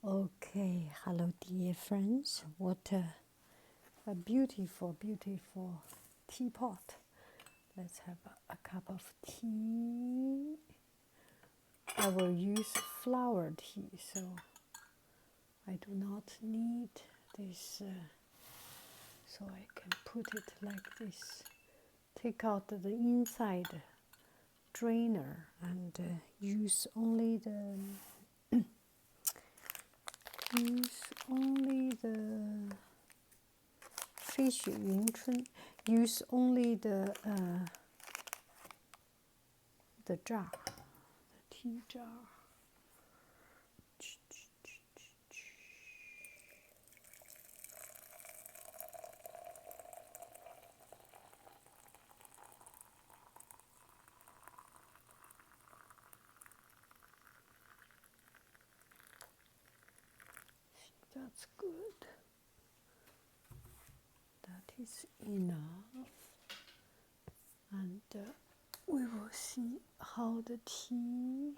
Okay, hello dear friends. What a beautiful, beautiful teapot. Let's have a cup of tea. I will use flower tea, so I do not need this, so I can put it like this. Take out the inside drainer and use only the fish yunchun. Use only the jar, the tea jar. That's good. That is enough. And we will see how the tea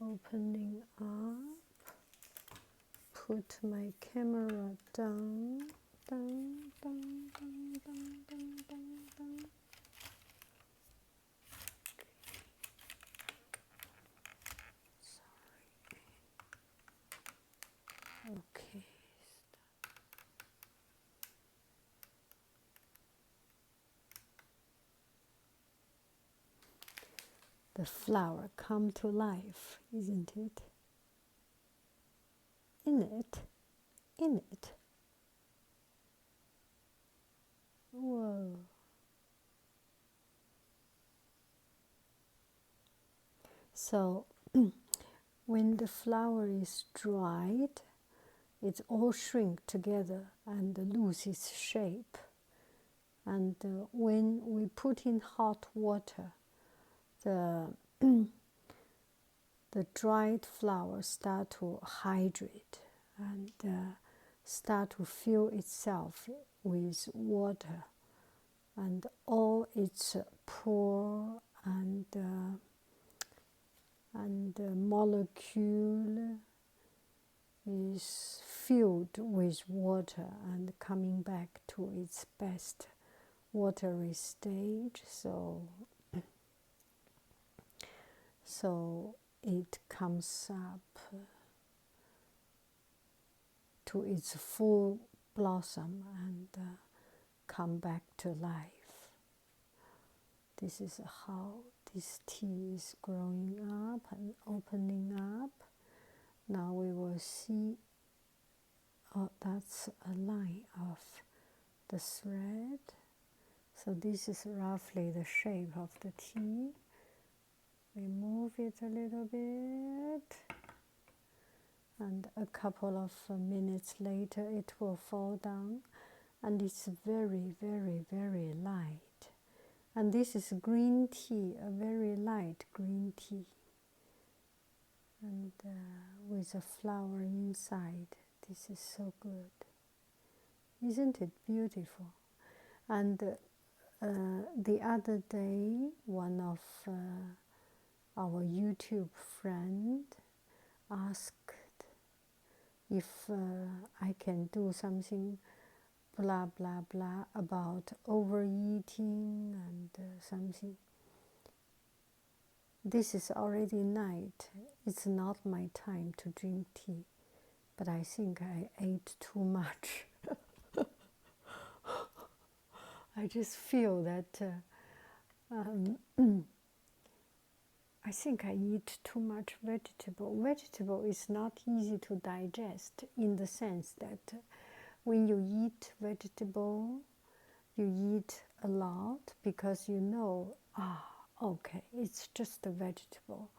opening up. Put my camera down, down, down, down, down, down, down, down. Sorry. Okay. The flower come to life, isn't it? In it. Whoa. So when the flower is dried, it all shrink together and lose its shape. And when we put in hot water, the the dried flowers start to hydrate and start to fill itself with water, and all its pore and molecule is filled with water and coming back to its best watery stage. So it comes up to its full blossom and come back to life. This is how this tea is growing up and opening up. Now we will see, oh, that's a line of the thread. So this is roughly the shape of the tea. We move it a little bit, and a couple of minutes later it will fall down, and it's very, very, very light. And this is green tea, a very light green tea, and with a flower inside. This is so good. Isn't it beautiful? And the other day, one of our YouTube friend asked if I can do something blah blah blah about overeating and something. This is already night. It's not my time to drink tea, but I think I ate too much. I just feel that I think I eat too much vegetable. Vegetable is not easy to digest, in the sense that when you eat vegetable, you eat a lot because you know, okay, it's just a vegetable.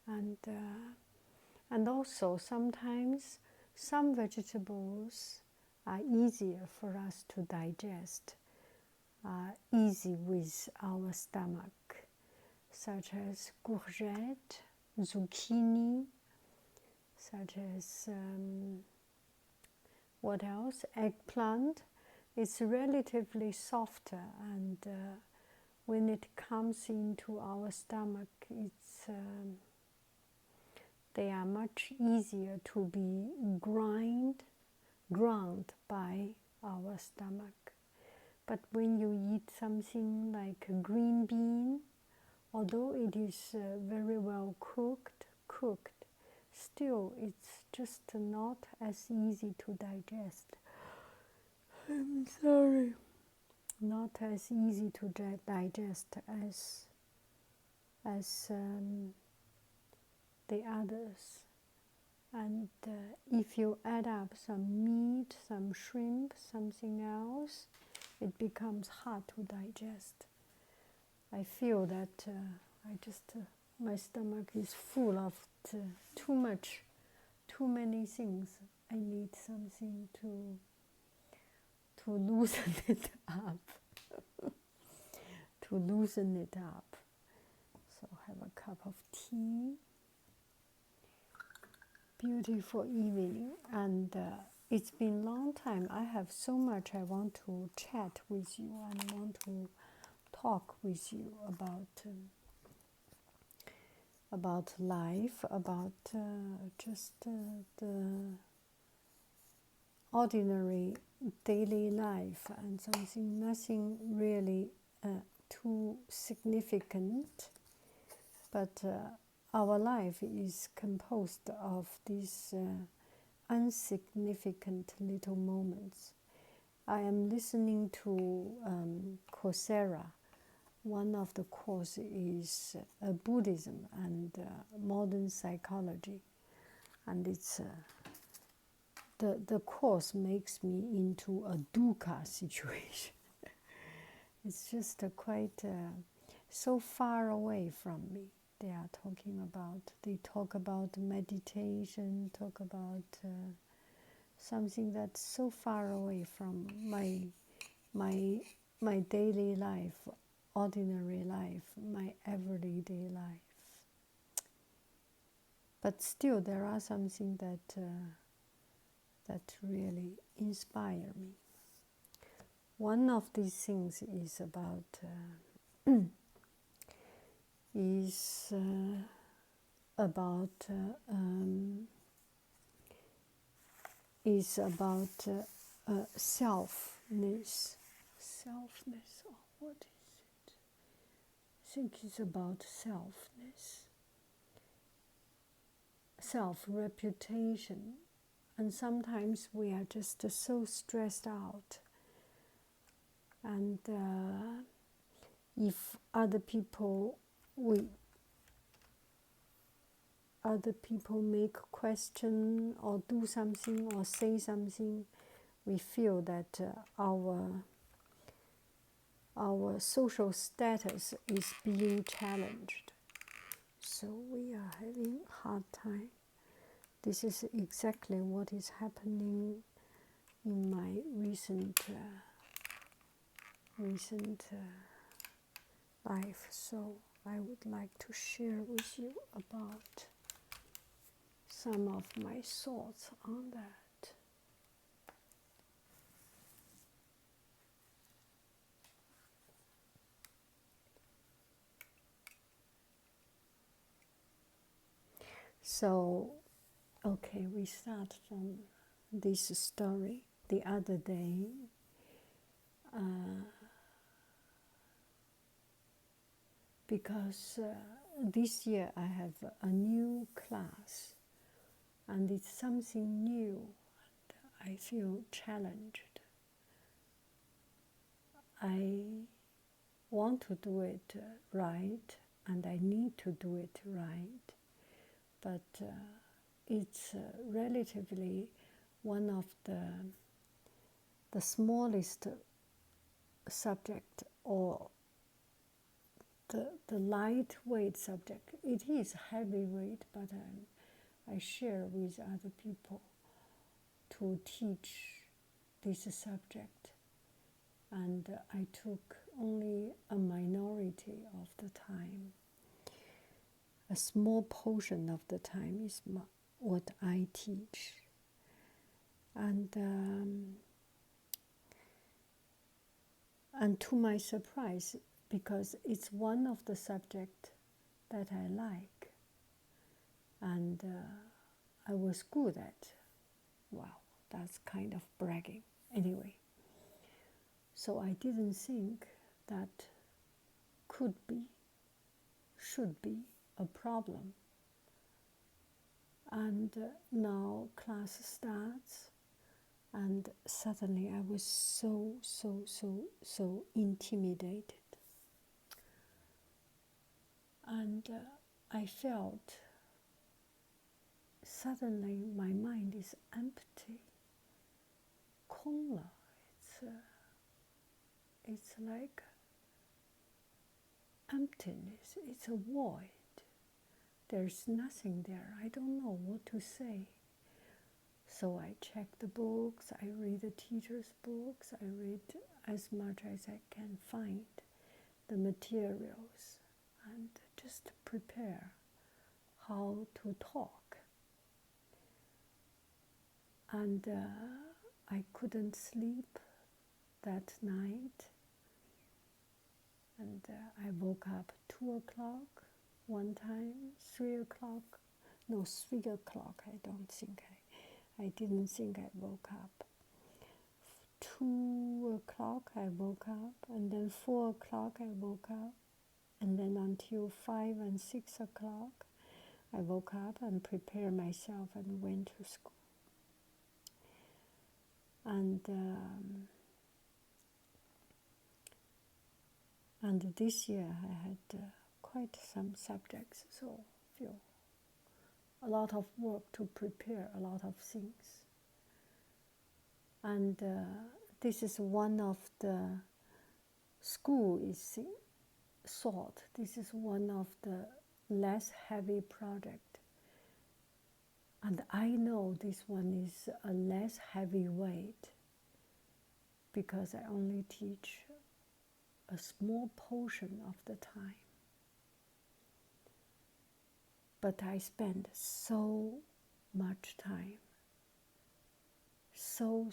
And also sometimes some vegetables are easier for us to digest, easy with our stomach, such as courgette, zucchini, such as what else? Eggplant. It's relatively softer, and when it comes into our stomach, they are much easier to be ground by our stomach. But when you eat something like a green bean, although it is very well cooked, still it's just not as easy to digest. I'm sorry. Not as easy to digest as the others. And if you add up some meat, some shrimp, something else, it becomes hard to digest. I feel that my stomach is full of too many things. I need something to loosen it up. To loosen it up. So have a cup of tea. Beautiful evening, and it's been a long time. I have so much I want to chat with you and want to talk with you about life, about just the ordinary daily life, and nothing really too significant, but our life is composed of these unsignificant little moments. I am listening to Coursera. One of the course is Buddhism and modern psychology, and it's the course makes me into a dukkha situation. It's just quite so far away from me. They talk about meditation, talk about something that's so far away from my daily life, ordinary life, my everyday life. But still, there are something that really inspire me. One of these things is about selfness. Selfness, or what is it? I think it's about selfness, self-reputation, and sometimes we are just so stressed out, and if other people make question or do something or say something, we feel that our social status is being challenged. So we are having a hard time. This is exactly what is happening in my recent life. So I would like to share with you about some of my thoughts on that. So, okay, we start from this story. The other day, because this year I have a new class, and it's something new, and I feel challenged. I want to do it right, and I need to do it right, but it's relatively one of the smallest subject, or the lightweight subject. It is heavyweight, but I share with other people to teach this subject, and I took only a minority of the time. A small portion of the time is what I teach, and to my surprise, because it's one of the subjects that I like, And I was good at, wow, that's kind of bragging. Anyway, so I didn't think that could be, should be a problem. And now class starts, and suddenly I was so intimidated. And I felt suddenly my mind is empty. 空了. It's like emptiness. It's a void. There's nothing there. I don't know what to say. So I check the books, I read the teacher's books, I read as much as I can find the materials and just prepare how to talk. And I couldn't sleep that night. And I woke up 2 o'clock one time, 3 o'clock. No, 3 o'clock, I don't think I didn't think I woke up. 2 o'clock I woke up, and then 4 o'clock I woke up, and then until 5 and 6 o'clock I woke up and prepared myself and went to school. And this year I had quite some subjects, so I feel a lot of work to prepare a lot of things. And this is one of the school is thought. This is one of the less heavy project. And I know this one is a less heavy weight because I only teach a small portion of the time. But I spend so much time, so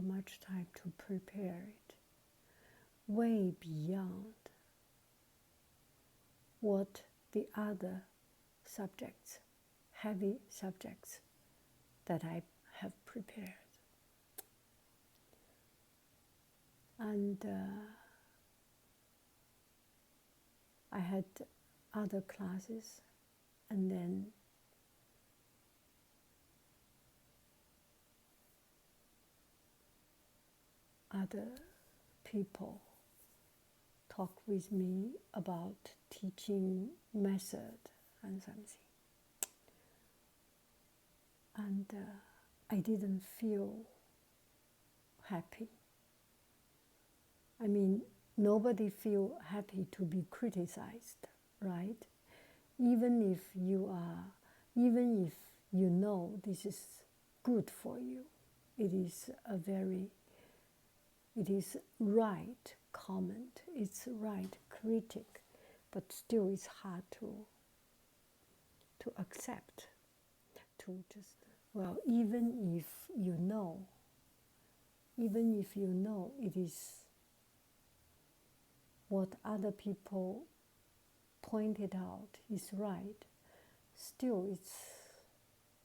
much time to prepare it, way beyond what the other subjects, heavy subjects that I have prepared. And I had other classes, and then other people talk with me about teaching method and something. And I didn't feel happy. I mean, nobody feel happy to be criticized, right? Even if you know this is good for you, it is right comment, it's right critic, but still it's hard to accept, to just, well, even if you know it is what other people pointed out is right, still it's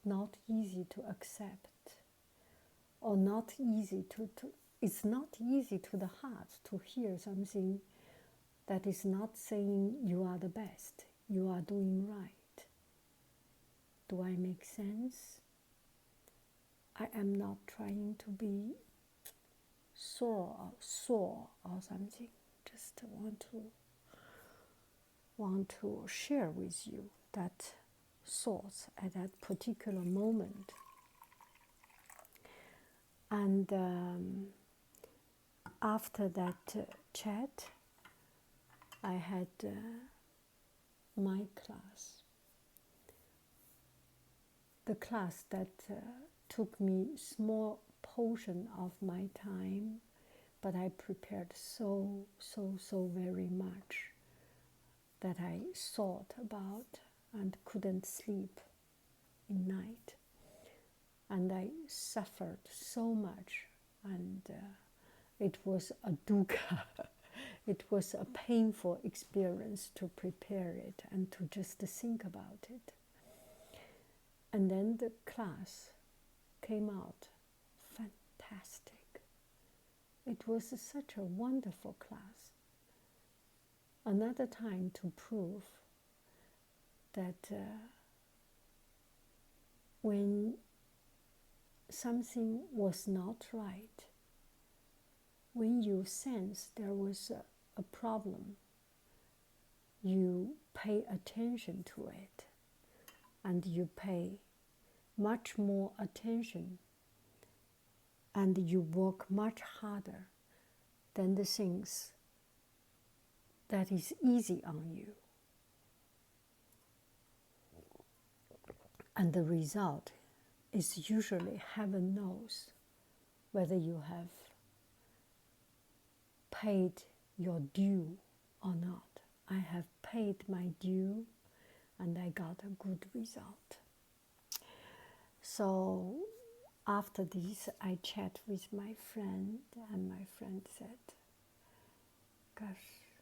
not easy to accept, or not easy to it's not easy to the heart to hear something that is not saying you are the best, you are doing right. Do I make sense? I am not trying to be sore or something. Just want to share with you that thoughts at that particular moment. And after that chat, I had my class. The class that took me small portion of my time, but I prepared so very much that I thought about and couldn't sleep in night. And I suffered so much, and it was a dukkha. It was a painful experience to prepare it and to just think about it. And then the class came out fantastic. It was such a wonderful class. Another time to prove that when something was not right, when you sense there was a problem, you pay attention to it, and you pay much more attention, and you work much harder than the things that is easy on you. And the result is usually heaven knows whether you have paid your due or not. I have paid my due and I got a good result. So after this, I chat with my friend, and my friend said, gosh,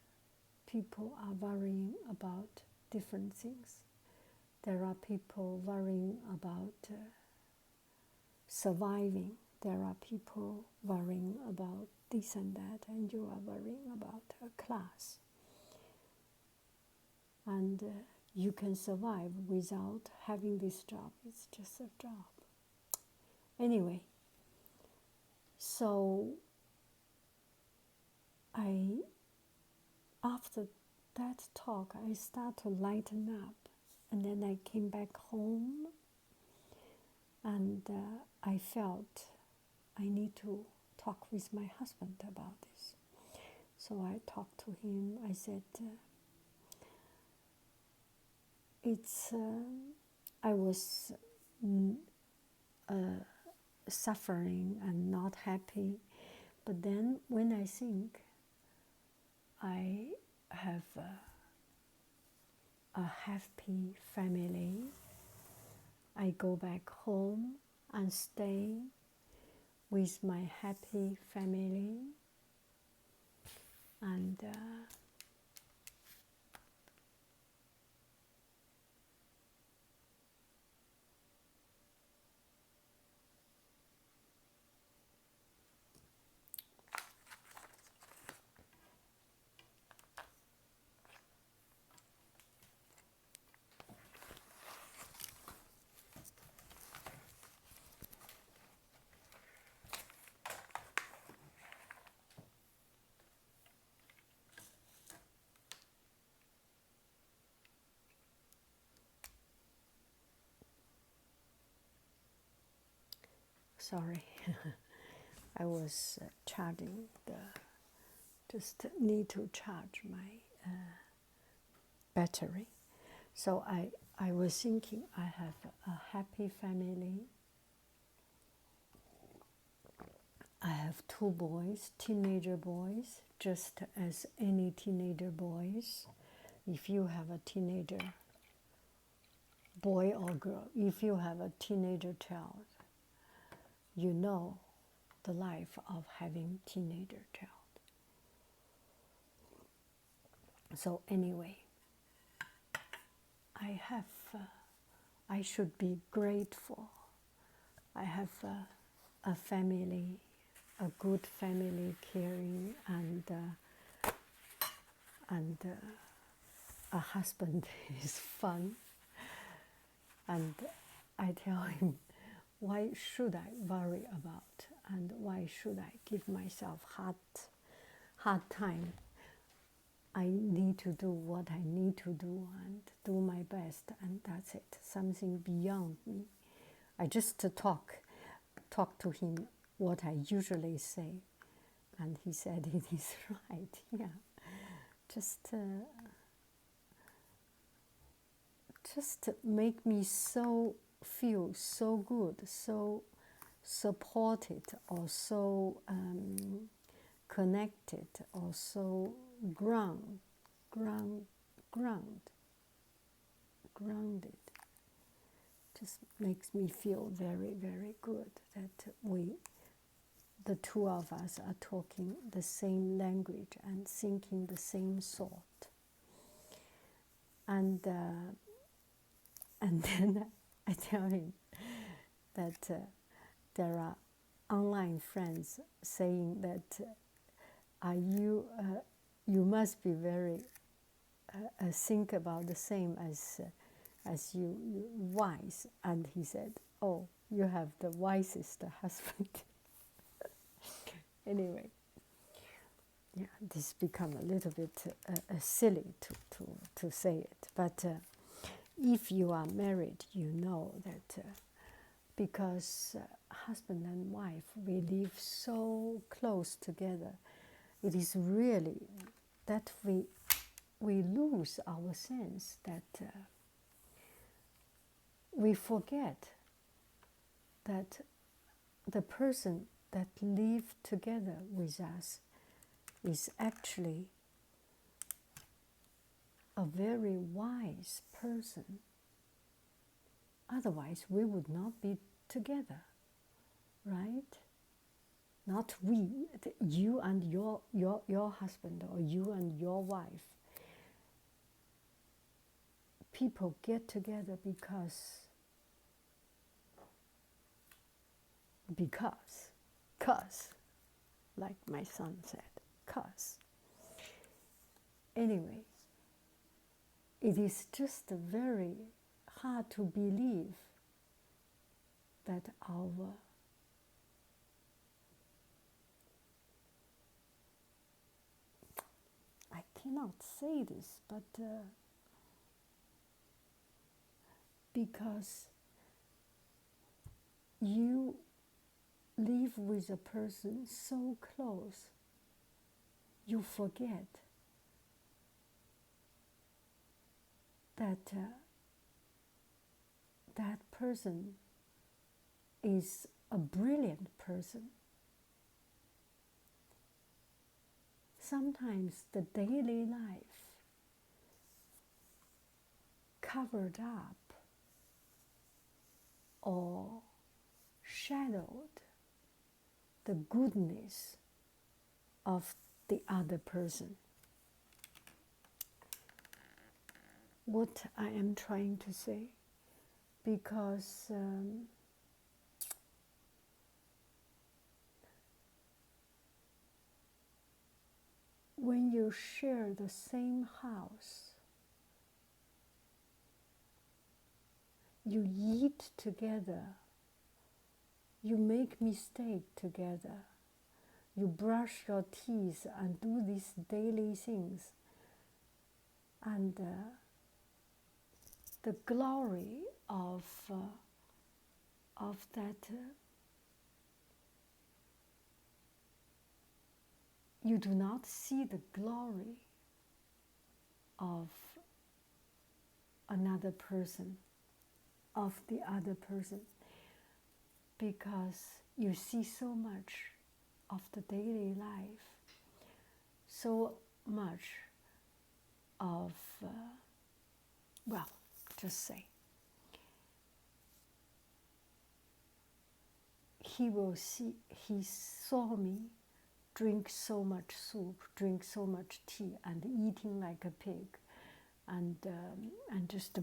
people are worrying about different things. There are people worrying about surviving. There are people worrying about this and that, and you are worrying about a class. And you can survive without having this job. It's just a job. Anyway, so after that talk, I start to lighten up. And then I came back home, and I felt I need to talk with my husband about this. So I talked to him. I said, I was suffering and not happy. But then when I think I have a happy family, I go back home and stay with my happy family, and sorry, I was charging just need to charge my battery. So I was thinking I have a happy family. I have 2 boys, teenager boys, just as any teenager boys. If you have a teenager boy or girl, if you have a teenager child, you know the life of having teenager child. So anyway, I should be grateful. I have a family, a good family, caring, and a husband is fun. And I tell him, why should I worry about, and why should I give myself hard time? I need to do what I need to do and do my best, and that's it. Something beyond me. I just talk to him what I usually say, and he said it is right. Yeah, just make me feel so good, so supported, or so connected, or so grounded. Just makes me feel very, very good that the 2 of us, are talking the same language and thinking the same thought. And then I I tell him that there are online friends saying that are you you must be very think about the same as you wise. And he said, oh, you have the wisest husband. Anyway, yeah, this become a little bit silly to say it. But if you are married, you know that because husband and wife, we live so close together, it is really that we lose our sense that we forget that the person that live together with us is actually a very wise person. Otherwise, we would not be together, right? Not we, you and your husband, or you and your wife. People get together because, like my son said, cause. Anyway, it is just very hard to believe that I cannot say this, but because you live with a person so close, you forget that that person is a brilliant person. Sometimes the daily life covered up or shadowed the goodness of the other person. What I am trying to say, because when you share the same house, you eat together, you make mistake together, you brush your teeth and do these daily things, and the glory of that you do not see the glory of another person, of the other person, because you see so much of the daily life, so much of, well, just say, he saw me drink so much soup, drink so much tea, and eating like a pig, and just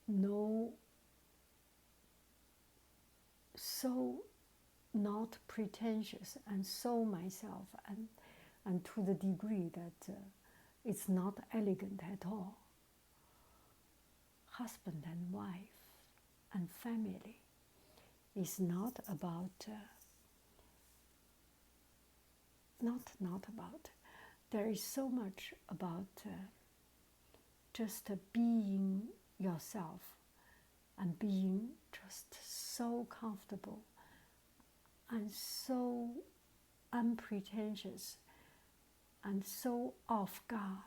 no, so not pretentious, and so myself, and to the degree that it's not elegant at all. Husband and wife and family is not about not about. There is so much about just being yourself and being just so comfortable and so unpretentious and so off guard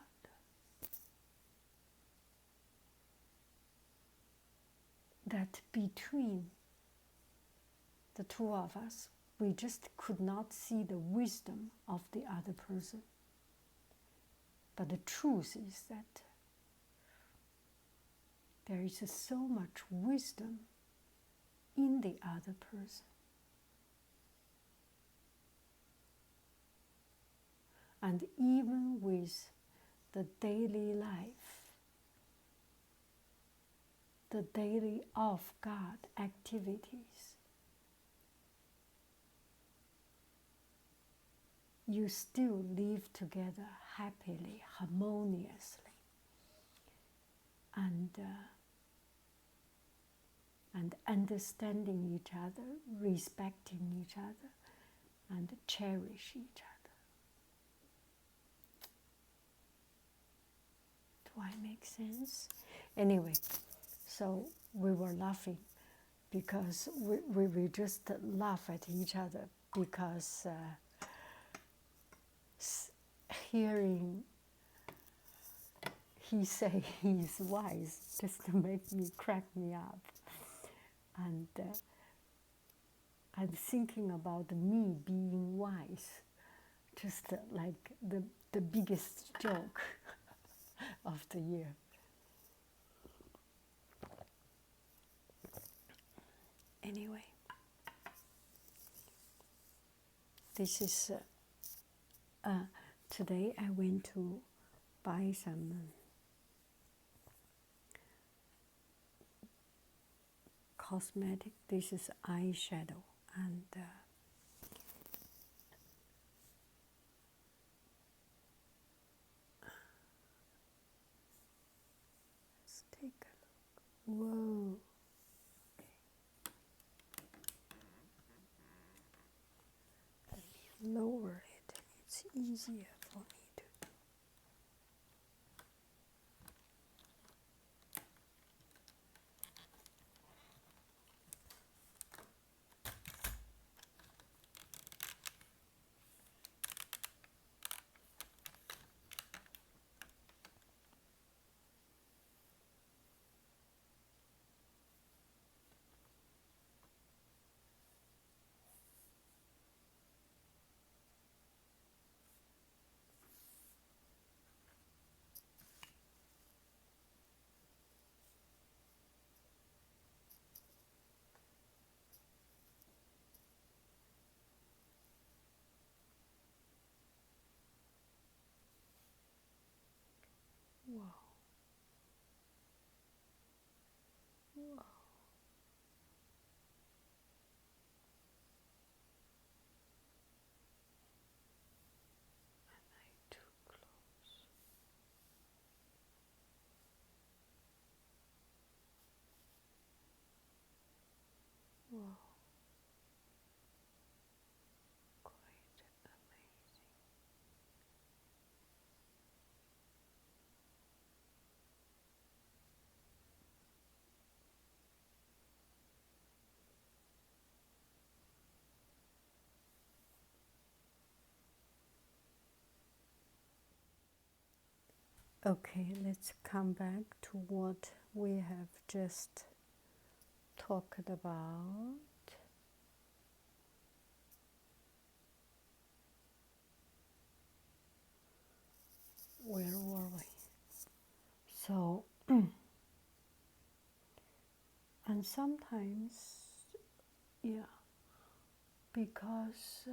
that between the two of us, we just could not see the wisdom of the other person. But the truth is that there is so much wisdom in the other person. And even with the daily life, the daily off-guard activities, you still live together happily, harmoniously, and understanding each other, respecting each other, and cherish each other. Do I make sense? Anyway, so we were laughing because we just laugh at each other because hearing he say he's wise just to make me crack me up, and thinking about me being wise, just like the biggest joke of the year. Anyway, this is today I went to buy some cosmetic. This is eyeshadow, and let's take a look. Whoa. Lower it, it's easier for me to. Wow. Wow. Am I too close? Wow. Quite amazing. Okay, let's come back to what we have just talked about. Where were we? So, and sometimes, yeah, because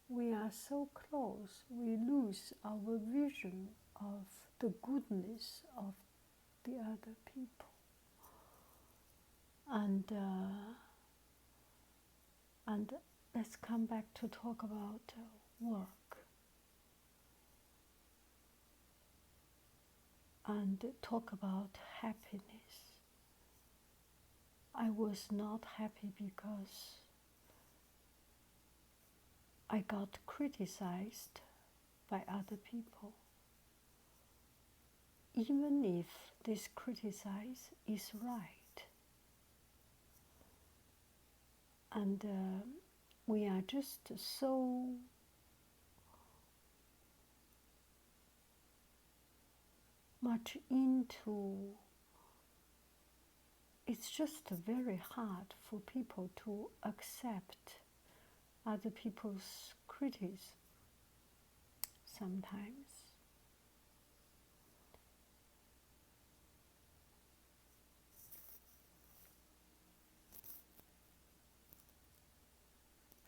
we are so close, we lose our vision of the goodness of the other people. And let's come back to talk about work and talk about happiness. I was not happy because I got criticized by other people. Even if this criticize is right. And we are just so much into, it's just very hard for people to accept other people's criticism sometimes.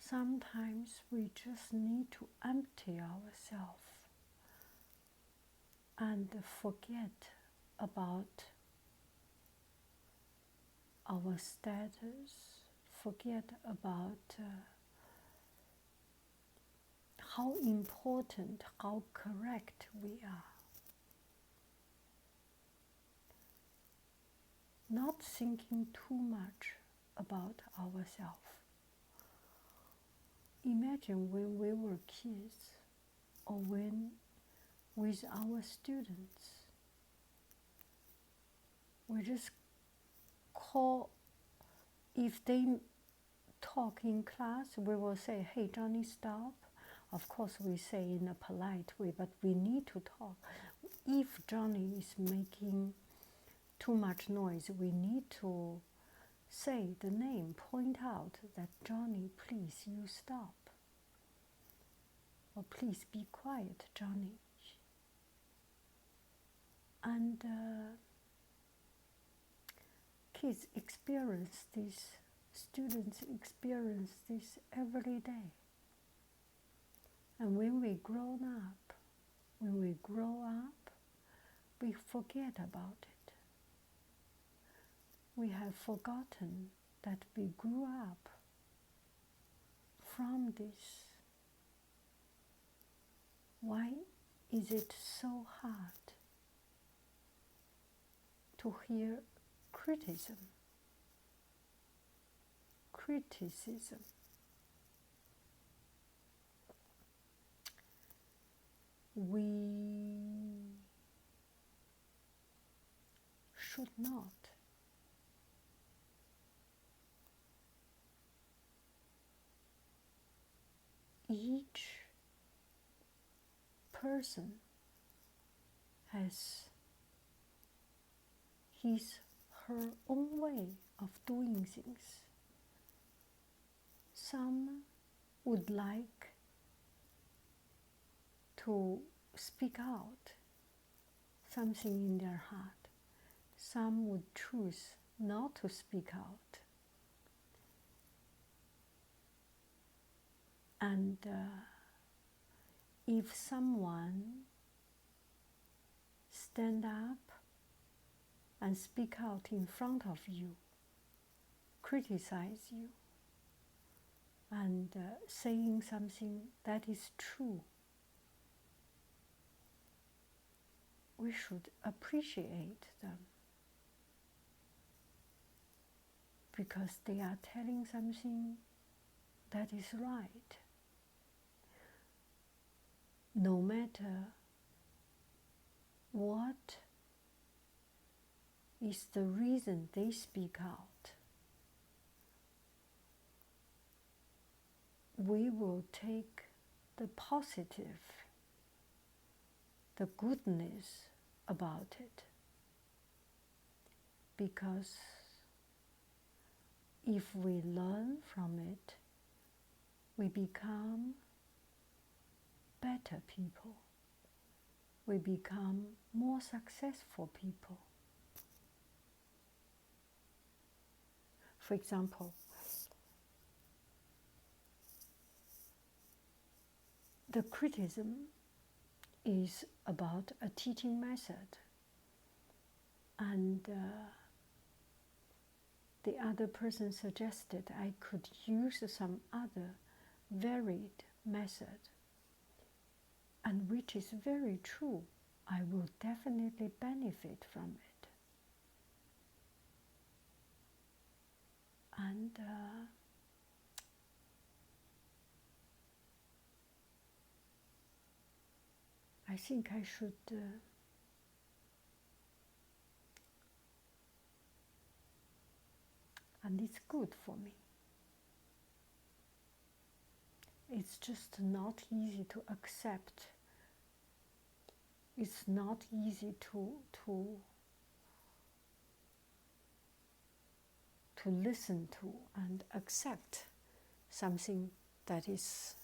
Sometimes we just need to empty ourselves and forget about our status, forget about how important, how correct we are. Not thinking too much about ourselves. Imagine when we were kids, or when with our students, we just call, if they talk in class, we will say, hey, Johnny, stop. Of course, we say in a polite way, but we need to talk. If Johnny is making too much noise, we need to say the name, point out that, Johnny, please, you stop. Or please be quiet, Johnny. And kids experience this, students experience this every day. And when we grow up, we forget about it. We have forgotten that we grew up from this. Why is it so hard to hear criticism? We should not. Each person has her own way of doing things. Some would like to speak out something in their heart. Some would choose not to speak out. And if someone stand up and speak out in front of you, criticize you, and saying something that is true, we should appreciate them, because they are telling something that is right. No matter what is the reason they speak out, we will take the positive, the goodness about it. Because if we learn from it, we become better people. We become more successful people. For example, the criticism is about a teaching method, and the other person suggested I could use some other varied method, and which is very true. I will definitely benefit from it. And I think I should and it's good for me. It's just not easy to accept. It's not easy to listen to and accept something that is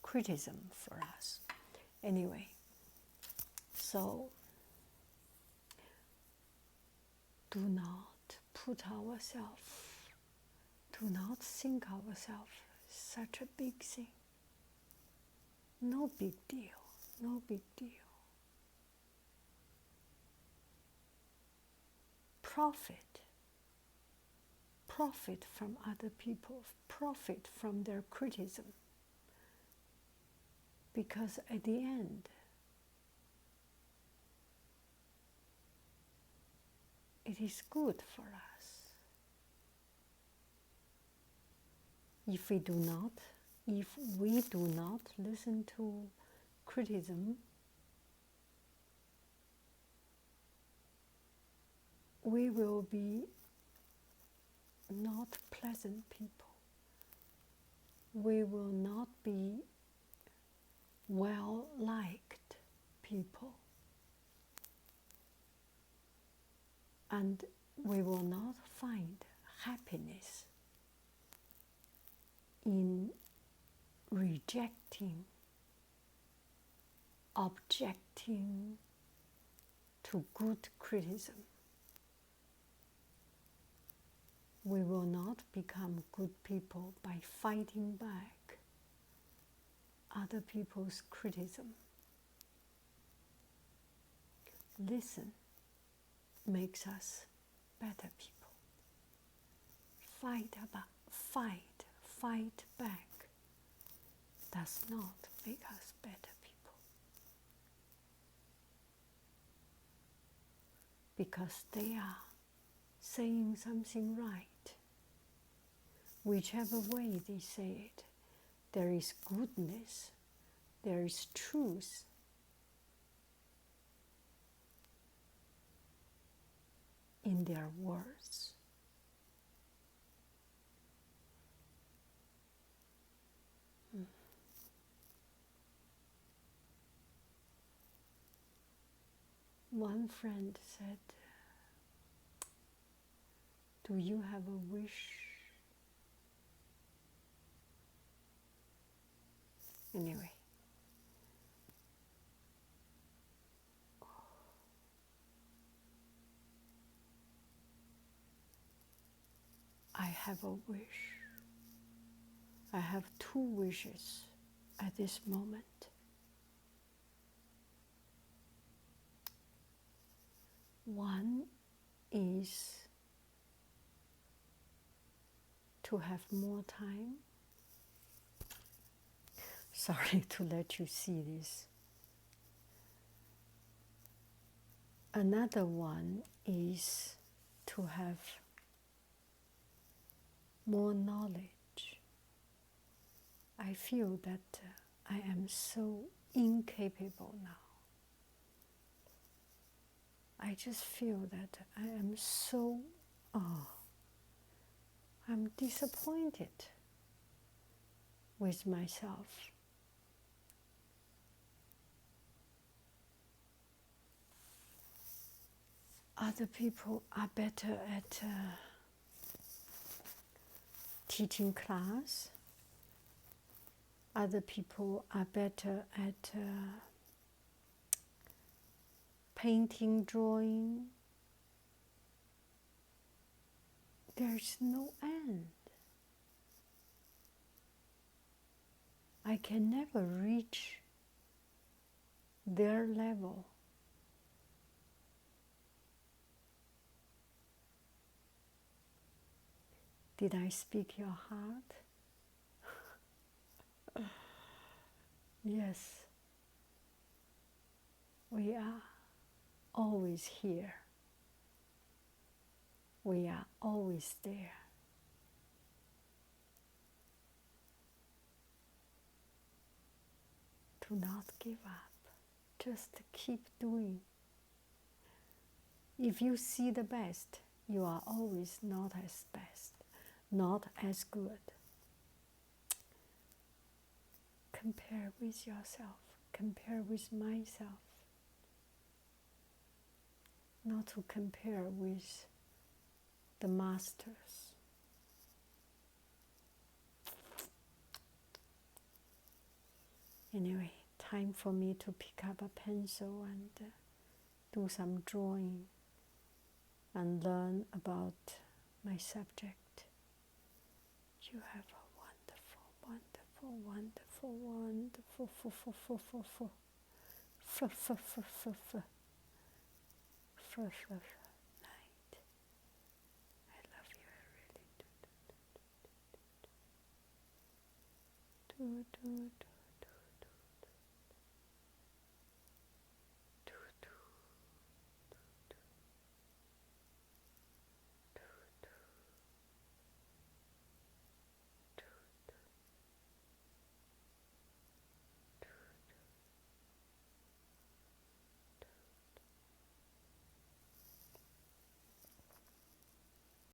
criticism for us. Anyway, so do not put ourselves, do not think ourselves such a big thing. No big deal, no big deal. Profit from other people, profit from their criticism. Because at the end, it is good for us. If we do not listen to criticism, we will be not pleasant people. We will not be well-liked people. And we will not find happiness in rejecting, objecting to good criticism. We will not become good people by fighting back other people's criticism. Listen makes us better people. Fight back does not make us better people. Because they are saying something right. Whichever way they say it, there is goodness, there is truth. In their words. One friend said, "Do you have a wish?" Anyway, I have a wish. I have two wishes at this moment. One is to have more time. Sorry to let you see this. Another one is to have more knowledge. I feel that I am so incapable now. I just feel that I am so, I'm disappointed with myself. Other people are better at teaching class. Other people are better at painting, drawing. There's no end. I can never reach their level. Did I speak your heart? Yes, we are always here. We are always there. Do not give up. Just keep doing. If you see the best, you are always not as best, not as good. Compare with yourself. Compare with myself. Not to compare with the masters. Anyway, time for me to pick up a pencil and do some drawing and learn about my subject. You have a wonderful, wonderful, wonderful, wonderful, Light. I love you, I really do.